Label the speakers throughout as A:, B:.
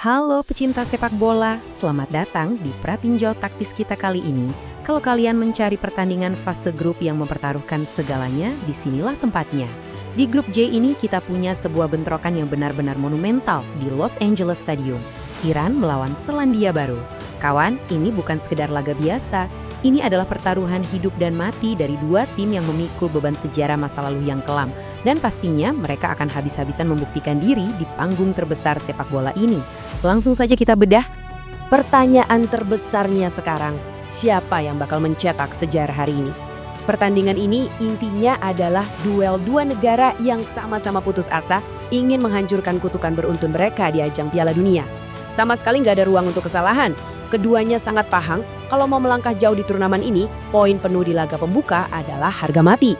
A: Halo pecinta sepak bola, selamat datang di Pratinjau Taktis kita kali ini. Kalau kalian mencari pertandingan fase grup yang mempertaruhkan segalanya, disinilah tempatnya. Di grup J ini kita punya sebuah bentrokan yang benar-benar monumental di Los Angeles Stadium. Iran melawan Selandia Baru. Kawan, ini bukan sekedar laga biasa. Ini adalah pertaruhan hidup dan mati dari dua tim yang memikul beban sejarah masa lalu yang kelam. Dan pastinya mereka akan habis-habisan membuktikan diri di panggung terbesar sepak bola ini. Langsung saja kita bedah. Pertanyaan terbesarnya sekarang, siapa yang bakal mencetak sejarah hari ini? Pertandingan ini intinya adalah duel dua negara yang sama-sama putus asa ingin menghancurkan kutukan beruntun mereka di ajang Piala Dunia. Sama sekali nggak ada ruang untuk kesalahan. Keduanya sangat paham kalau mau melangkah jauh di turnamen ini, poin penuh di laga pembuka adalah harga mati.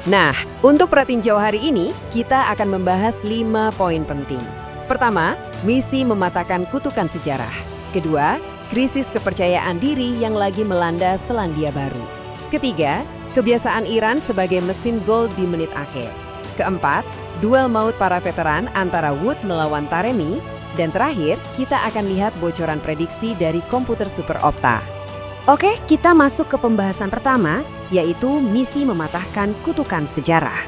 A: Nah, untuk Pratinjau hari ini, kita akan membahas 5 poin penting. Pertama, misi mematahkan kutukan sejarah. Kedua, krisis kepercayaan diri yang lagi melanda Selandia Baru. Ketiga, kebiasaan Iran sebagai mesin gol di menit akhir. Keempat, duel maut para veteran antara Wood melawan Taremi. Dan terakhir, kita akan lihat bocoran prediksi dari komputer Super Opta. Oke, kita masuk ke pembahasan pertama, yaitu misi mematahkan kutukan sejarah.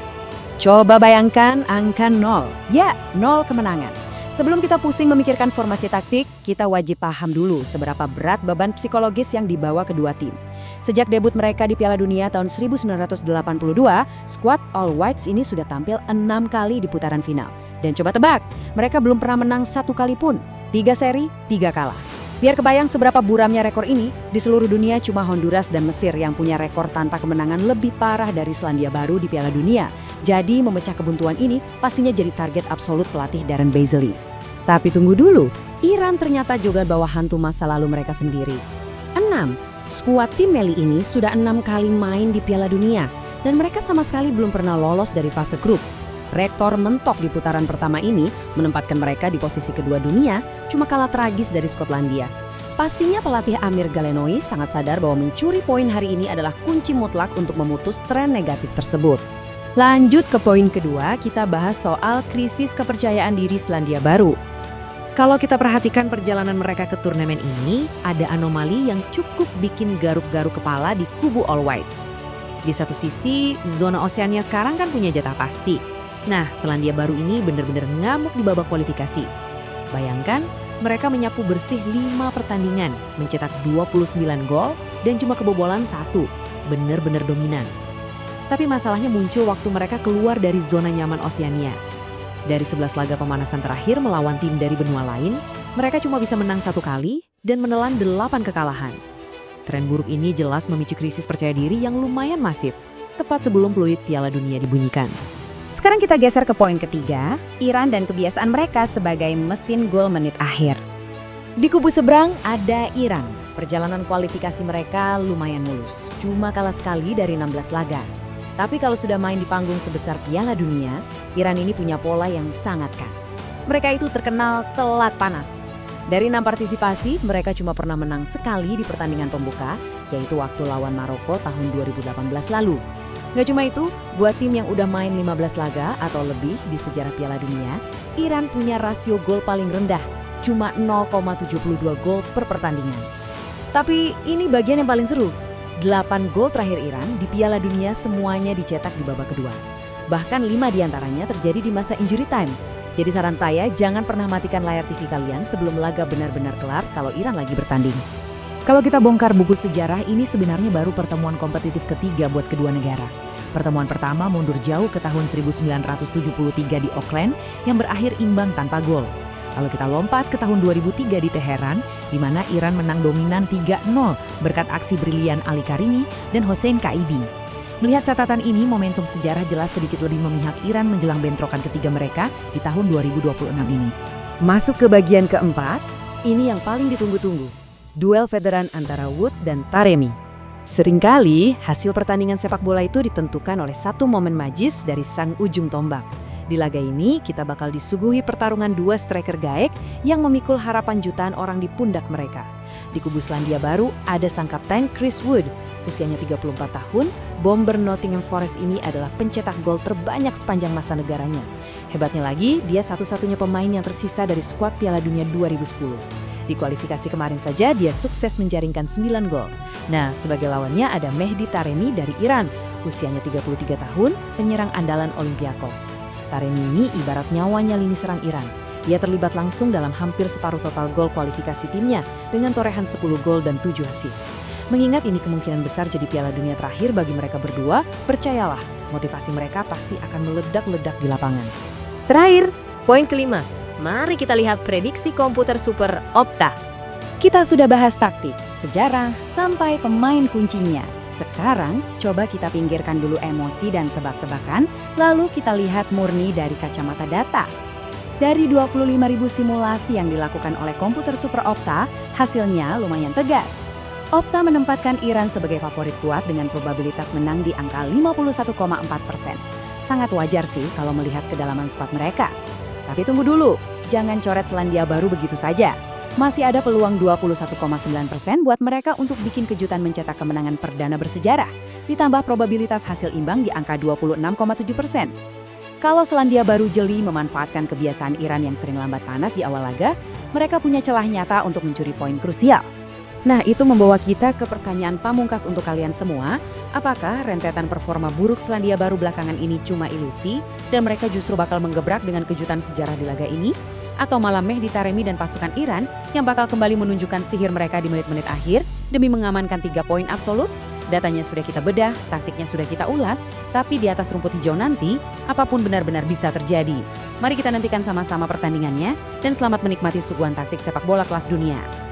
A: Coba bayangkan angka 0. Ya, 0 kemenangan. Sebelum kita pusing memikirkan formasi taktik, kita wajib paham dulu seberapa berat beban psikologis yang dibawa kedua tim. Sejak debut mereka di Piala Dunia tahun 1982, skuad All Whites ini sudah tampil 6 kali di putaran final. Dan coba tebak, mereka belum pernah menang 1 kali pun. 3 seri, 3 kalah. Biar kebayang seberapa buramnya rekor ini, di seluruh dunia cuma Honduras dan Mesir yang punya rekor tanpa kemenangan lebih parah dari Selandia Baru di Piala Dunia. Jadi memecah kebuntuan ini pastinya jadi target absolut pelatih Darren Bazley. Tapi tunggu dulu, Iran ternyata juga bawa hantu masa lalu mereka sendiri. 6. Skuad tim Meli ini sudah 6 kali main di Piala Dunia, dan mereka sama sekali belum pernah lolos dari fase grup. Rekor mentok di putaran pertama ini menempatkan mereka di posisi kedua dunia, cuma kalah tragis dari Skotlandia. Pastinya pelatih Amir Galenois sangat sadar bahwa mencuri poin hari ini adalah kunci mutlak untuk memutus tren negatif tersebut. Lanjut ke poin kedua, kita bahas soal krisis kepercayaan diri Selandia Baru. Kalau kita perhatikan perjalanan mereka ke turnamen ini, ada anomali yang cukup bikin garuk-garuk kepala di kubu All Whites. Di satu sisi, zona Oseania sekarang kan punya jatah pasti. Nah, Selandia Baru ini benar-benar ngamuk di babak kualifikasi. Bayangkan, mereka menyapu bersih 5 pertandingan, mencetak 29 gol, dan cuma kebobolan 1. Benar-benar dominan. Tapi masalahnya muncul waktu mereka keluar dari zona nyaman Oseania. Dari 11 laga pemanasan terakhir melawan tim dari benua lain, mereka cuma bisa menang 1 kali dan menelan 8 kekalahan. Tren buruk ini jelas memicu krisis percaya diri yang lumayan masif, tepat sebelum peluit Piala Dunia dibunyikan. Sekarang kita geser ke poin ketiga, Iran dan kebiasaan mereka sebagai mesin gol menit akhir. Di kubu seberang ada Iran. Perjalanan kualifikasi mereka lumayan mulus, cuma kalah sekali dari 16 laga. Tapi kalau sudah main di panggung sebesar Piala Dunia, Iran ini punya pola yang sangat khas. Mereka itu terkenal telat panas. Dari 6 partisipasi, mereka cuma pernah menang sekali di pertandingan pembuka, yaitu waktu lawan Maroko tahun 2018 lalu. Gak cuma itu, buat tim yang udah main 15 laga atau lebih di sejarah Piala Dunia, Iran punya rasio gol paling rendah, cuma 0,72 gol per pertandingan. Tapi ini bagian yang paling seru. 8 gol terakhir Iran di Piala Dunia semuanya dicetak di babak kedua. Bahkan 5 diantaranya terjadi di masa injury time. Jadi saran saya, jangan pernah matikan layar TV kalian sebelum laga benar-benar kelar kalau Iran lagi bertanding. Kalau kita bongkar buku sejarah, ini sebenarnya baru pertemuan kompetitif ketiga buat kedua negara. Pertemuan pertama mundur jauh ke tahun 1973 di Auckland yang berakhir imbang tanpa gol. Lalu kita lompat ke tahun 2003 di Teheran, di mana Iran menang dominan 3-0 berkat aksi brilian Ali Karimi dan Hossein Kaibi. Melihat catatan ini, momentum sejarah jelas sedikit lebih memihak Iran menjelang bentrokan ketiga mereka di tahun 2026 ini. Masuk ke bagian keempat, ini yang paling ditunggu-tunggu. Duel veteran antara Wood dan Taremi. Seringkali hasil pertandingan sepak bola itu ditentukan oleh satu momen magis dari sang ujung tombak. Di laga ini kita bakal disuguhi pertarungan dua striker gaek yang memikul harapan jutaan orang di pundak mereka. Di kubu Selandia Baru ada sang kapten Chris Wood, usianya 34 tahun, Bomber Nottingham Forest ini adalah pencetak gol terbanyak sepanjang masa negaranya. Hebatnya lagi, dia satu-satunya pemain yang tersisa dari skuad Piala Dunia 2010. Di kualifikasi kemarin saja, dia sukses menjaringkan 9 gol. Nah, sebagai lawannya ada Mehdi Taremi dari Iran, usianya 33 tahun, penyerang andalan Olympiakos. Taremi ini ibarat nyawanya lini serang Iran. Dia terlibat langsung dalam hampir separuh total gol kualifikasi timnya dengan torehan 10 gol dan 7 assist. Mengingat ini kemungkinan besar jadi Piala Dunia terakhir bagi mereka berdua, percayalah, motivasi mereka pasti akan meledak-ledak di lapangan.
B: Terakhir, poin kelima. Mari kita lihat prediksi komputer super Opta.
C: Kita sudah bahas taktik, sejarah, sampai pemain kuncinya. Sekarang, coba kita pinggirkan dulu emosi dan tebak-tebakan, lalu kita lihat murni dari kacamata data. Dari 25.000 simulasi yang dilakukan oleh komputer Super Opta, hasilnya lumayan tegas. Opta menempatkan Iran sebagai favorit kuat dengan probabilitas menang di angka 51,4%. Sangat wajar sih kalau melihat kedalaman skuad mereka. Tapi tunggu dulu, jangan coret Selandia Baru begitu saja. Masih ada peluang 21,9% buat mereka untuk bikin kejutan mencetak kemenangan perdana bersejarah, ditambah probabilitas hasil imbang di angka 26,7%. Kalau Selandia Baru jeli memanfaatkan kebiasaan Iran yang sering lambat panas di awal laga, mereka punya celah nyata untuk mencuri poin krusial.
A: Nah, itu membawa kita ke pertanyaan pamungkas untuk kalian semua. Apakah rentetan performa buruk Selandia Baru belakangan ini cuma ilusi dan mereka justru bakal menggebrak dengan kejutan sejarah di laga ini? Atau malah Mehdi Taremi dan pasukan Iran yang bakal kembali menunjukkan sihir mereka di menit-menit akhir demi mengamankan 3 poin absolut? Datanya sudah kita bedah, taktiknya sudah kita ulas, tapi di atas rumput hijau nanti, apapun benar-benar bisa terjadi. Mari kita nantikan sama-sama pertandingannya dan selamat menikmati suguhan taktik sepak bola kelas dunia.